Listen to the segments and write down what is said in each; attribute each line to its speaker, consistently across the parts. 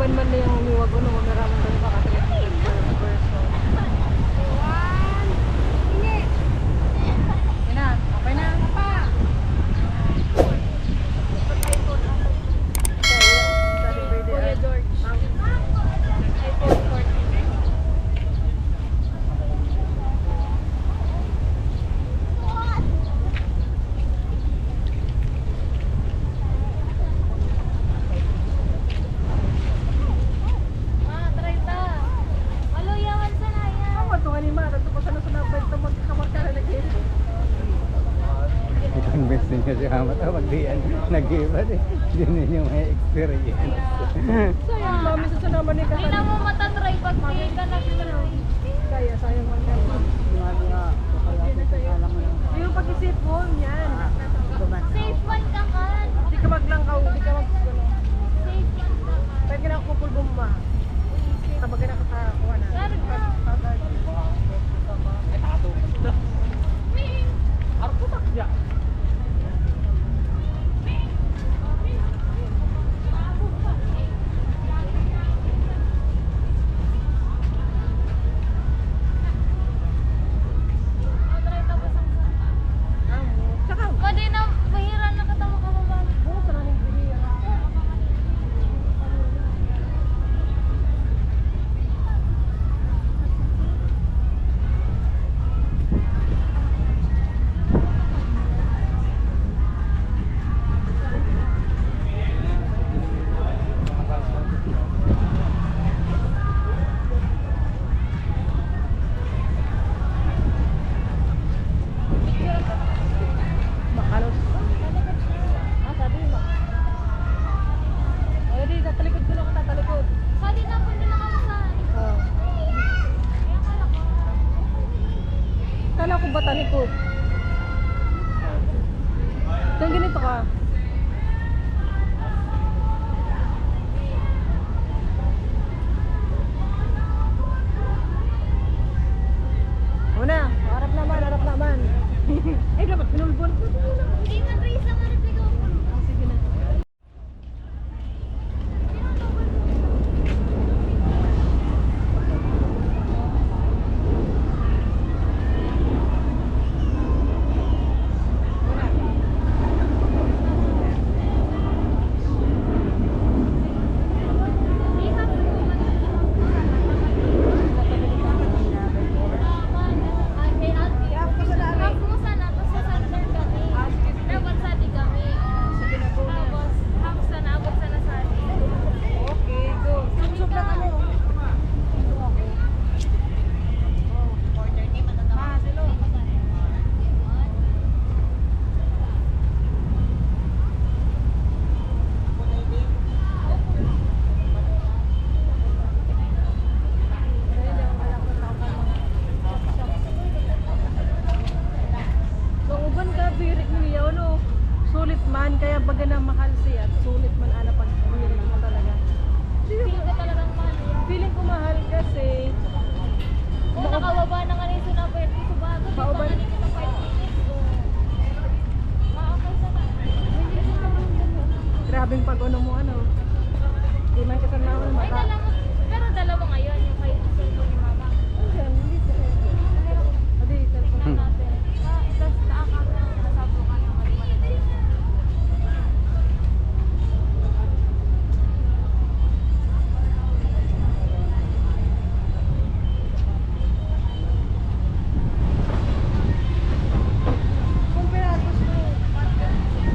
Speaker 1: Open man na yung huwag ko nung naraman doon baka 300 per person. Yan na, okay na.
Speaker 2: Kuya George. iPhone 14.
Speaker 3: Convince niyo si Hamat mag-diyan. Nag-iba din. Hindi ninyo may experience.
Speaker 1: Sayang, mami sa naman ni
Speaker 2: Hindi na mo matatry pag di ka nag-try.
Speaker 1: Kaya sayang man yan. Yung pag-isip mo, yan.
Speaker 2: Safe one ka man.
Speaker 1: Hindi ka maglangkaw, hindi ka mag...
Speaker 2: Safe one ka man.
Speaker 1: Pag kinakupul bumba. Kapag kinakakakuha na.
Speaker 2: Larga. Pwede na, mahira na katama ka mabalik.
Speaker 1: Makalos. Sabi mo. O, di, tatalikod ko lang, tatalikod.
Speaker 2: Sali na po nila kami sa...
Speaker 1: Oh.
Speaker 2: Kaya kala ko.
Speaker 1: Kala ko ba talikod? Kung ganito ka. Una, harap naman, harap naman. Eh, dapat pinulbon ko.
Speaker 2: Hindi man rin isang harap na gawin.
Speaker 1: Sige na. Okay, go. Susok na kami. So, uban ka, birik mo niya, ano? Sulit man, kaya baga na mahal siya. Sulit man, ana, pag birik mo talaga. Feeling ko mahal kasi,
Speaker 2: Kung nakababa na nga rin ito na pwede ito bago, di pa
Speaker 1: Pauban.
Speaker 2: nga rin kita 5 minutes. Maakal sa na.
Speaker 1: grabing pag ano mo, ano. Di man ka naman
Speaker 2: Ay,
Speaker 1: maka.
Speaker 2: dala mo. Pero dala mo ngayon yung kayo sa cellphone ni Mama.
Speaker 1: Ayan, hindi ko. Adi, cellphone.
Speaker 2: Tingnan natin. Tapos naakala na nasabo ka ng maliwanag.
Speaker 1: Kumpirados mo.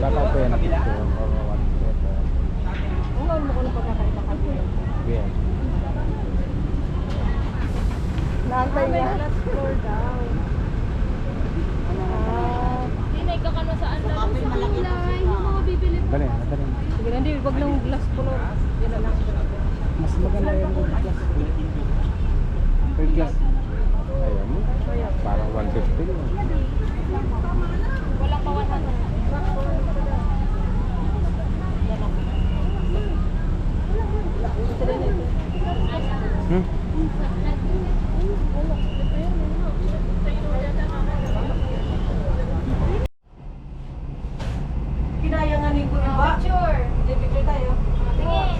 Speaker 3: Baka po yan ang picture or one step.
Speaker 1: Ang gawin mo ko ng pagkakaiba kasi.
Speaker 3: Yeah.
Speaker 1: Naantay niya. Last floor daw. Ah,
Speaker 2: Hindi na ikakano saan na lang sa kulay. Yung mga bibili po.
Speaker 3: Dali, dali.
Speaker 1: sige na, hindi. Wag lang last floor. Yan na lang.
Speaker 3: Mas maganda yung third class. Third class. Ayun. Parang 150 lang.
Speaker 2: Walang pa 100.
Speaker 3: Hmm?
Speaker 1: Kinaya nga ni Kuya Ba.
Speaker 2: Picture.
Speaker 1: Picture tayo.
Speaker 2: Tingin.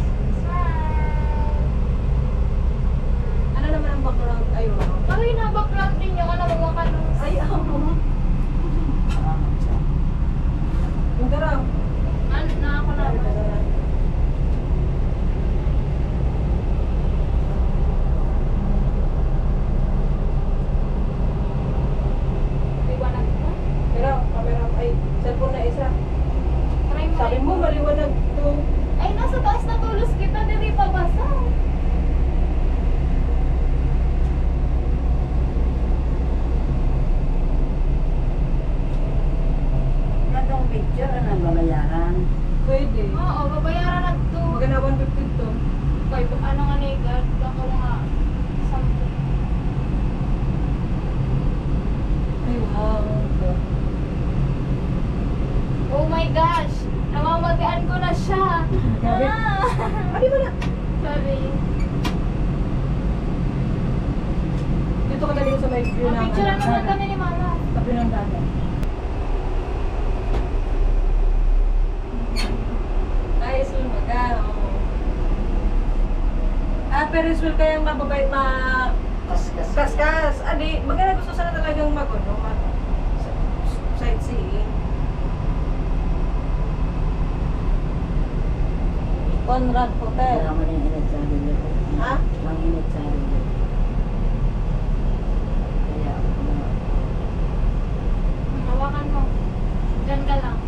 Speaker 1: Ano naman ang background? Ayun.
Speaker 2: Kami na background din yung ano mga kanong.
Speaker 1: Ay, yung garaw.
Speaker 2: Ano na ako na. Liwanag mo.
Speaker 1: Pero, camera, ay, cellphone na isa.
Speaker 2: Try mo.
Speaker 1: Sabi mo, maliwanag to.
Speaker 2: Ay, nasa taas na tulos kita. Dili pa basa.
Speaker 4: Natong picture na babayaran.
Speaker 1: Pwede.
Speaker 2: Oo, babayaran na to.
Speaker 1: Maganda 150 to.
Speaker 2: Kay ano nga ni God, ako nga something.
Speaker 1: Ay, wow.
Speaker 2: Oh my gosh! Namamagyan ko na siya!
Speaker 1: Grabe. Ano ba na?
Speaker 2: Sabi.
Speaker 1: Dito ka na din sa may view ng
Speaker 2: Picture naman kami ni Mama.
Speaker 1: tabi ng dagat. Ay, sumaga. Ferris wheel kayang mababait kaskas. Adi, maganda gusto sana talagang sightseeing. Conrad Hotel.
Speaker 4: Wala mo rin init sa akin dito.
Speaker 1: Ha?
Speaker 4: Manginit sa akin dito. Kaya,
Speaker 2: Hawakan mo. Diyan ka lang.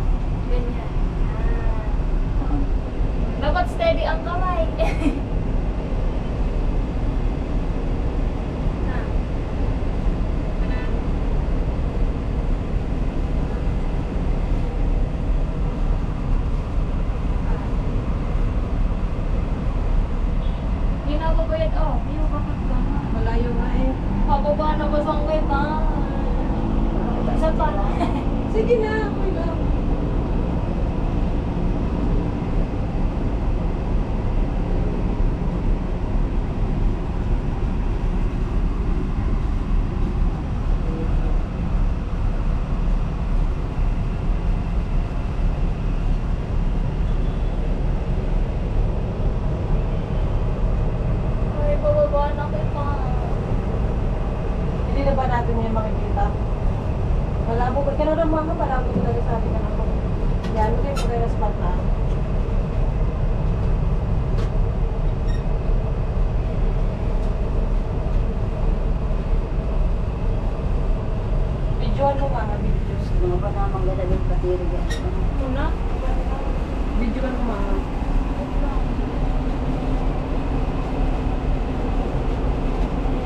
Speaker 2: Ganyan. Dapat steady ang kamay. Hindi na babayad. Oh, hindi mo bakit ka.
Speaker 1: Malayo nga eh.
Speaker 2: Pababa na ba sang kita? Isa pa.
Speaker 1: Sige na, okay lang.
Speaker 2: Ay, pababa na kita.
Speaker 1: Hindi na ba natin yan makikita? Malabo ba? Kaya naman mga malabo talaga sa atin ako. Yan, okay po kayo na spot na. Videoan mo mga videos.
Speaker 4: mga pa namang galagay patiri yan.
Speaker 2: Una?
Speaker 1: Videoan mo mga.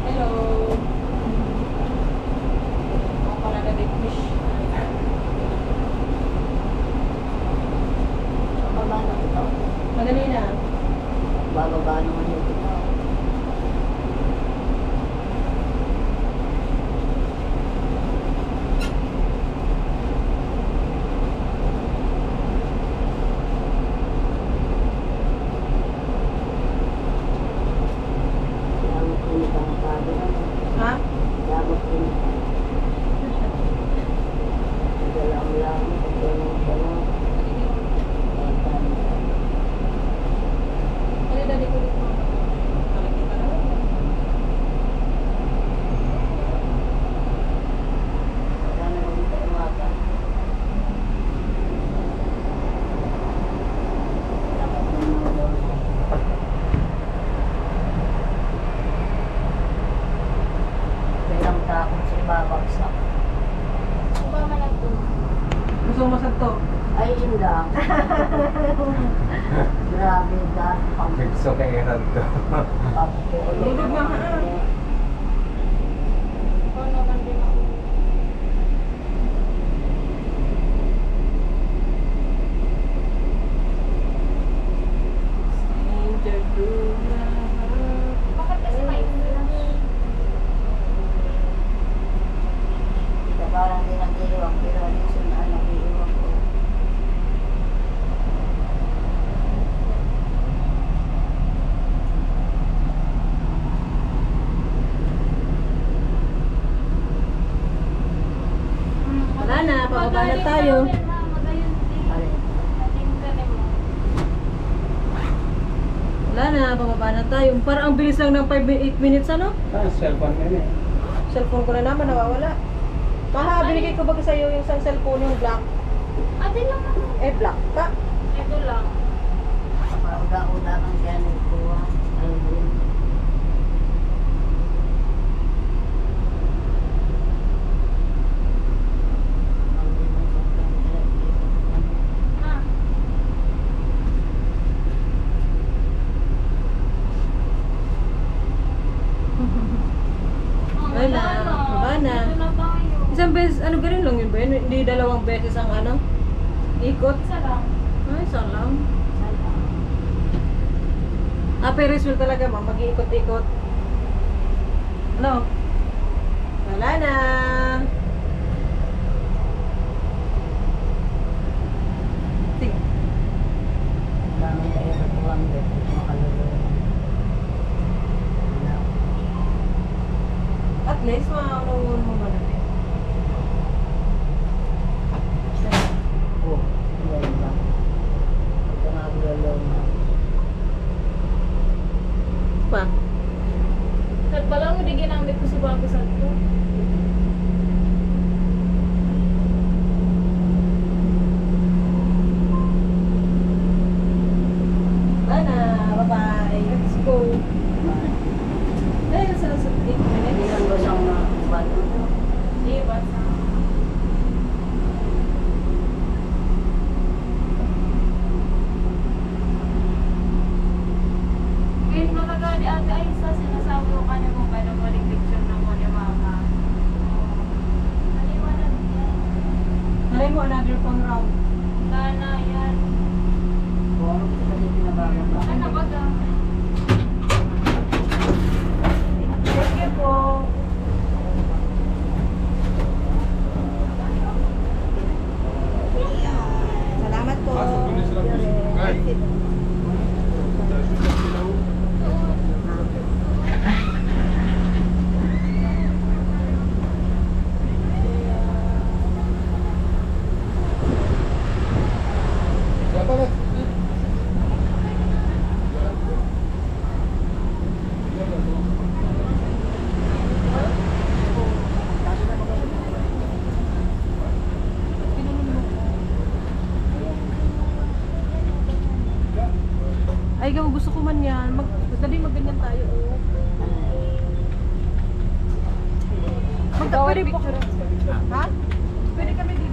Speaker 1: Hello. Ako pala na big fish.
Speaker 4: Bababa na ito.
Speaker 1: Madali na.
Speaker 4: Bababa naman ito.
Speaker 1: gusto mo sa to?
Speaker 4: Ay, yun lang. Grabe ka.
Speaker 3: Gusto kay Erad to.
Speaker 1: Tulog na ha.
Speaker 2: Oo naman din ako. Bakit kasi may
Speaker 4: Ito parang din nag-iiwang, pero ano yung sunaan nag-iiwang ko.
Speaker 1: Wala na, pababa na tayo.
Speaker 4: Alin?
Speaker 1: Wala na, pababa na tayo. Parang ang bilis lang ng 8 minutes ano?
Speaker 3: Ah, cellphone na yun eh.
Speaker 1: Cellphone ko na naman, nawawala. Maha, binigay ko ba sa'yo yung isang cellphone yung black?
Speaker 2: Ate lang ako.
Speaker 1: Eh, black ka.
Speaker 2: Ito lang.
Speaker 4: Pauda-uda kang siya nagkuha. Ayun din.
Speaker 2: Ha?
Speaker 1: Wala na, baba na.
Speaker 2: Dito na tayo.
Speaker 1: Isang beses, ano ganun lang yun ba yun? Hindi dalawang beses ang ano? Ikot?
Speaker 2: Isa lang.
Speaker 1: Ay, isa lang. Ah, Ferris wheel talaga ma, mag-iikot-ikot. Ano? Wala na. Sige.
Speaker 4: Dami tayo sa 200. Makalulong.
Speaker 1: At least, maunawon mo man natin.
Speaker 4: Oh, yan ba? Ito nga gulong na.
Speaker 1: Pa?
Speaker 2: Nagbalang hindi ginamit ko sa bago sa ito.
Speaker 1: Wala na. Bye-bye. Let's go. Ay, nasa lang sa 8 minutes.
Speaker 4: Ilan ba siyang bato?
Speaker 2: Di ba sa... Ngayon talaga di ate Aisa, sinasabi ko kanya mo ba na balik picture na mo ni mama. Maliwanag yan.
Speaker 1: Malay mo, another phone round.
Speaker 2: Sana yan.
Speaker 4: Kung ano ko kasi pinabago ba?
Speaker 2: Ano ba ga?
Speaker 1: Thank you po. Salamat po. Ay, gawa gusto ko man yan. Dali magganyan tayo. Oh. Pwede po. Ha? Pwede kami dito.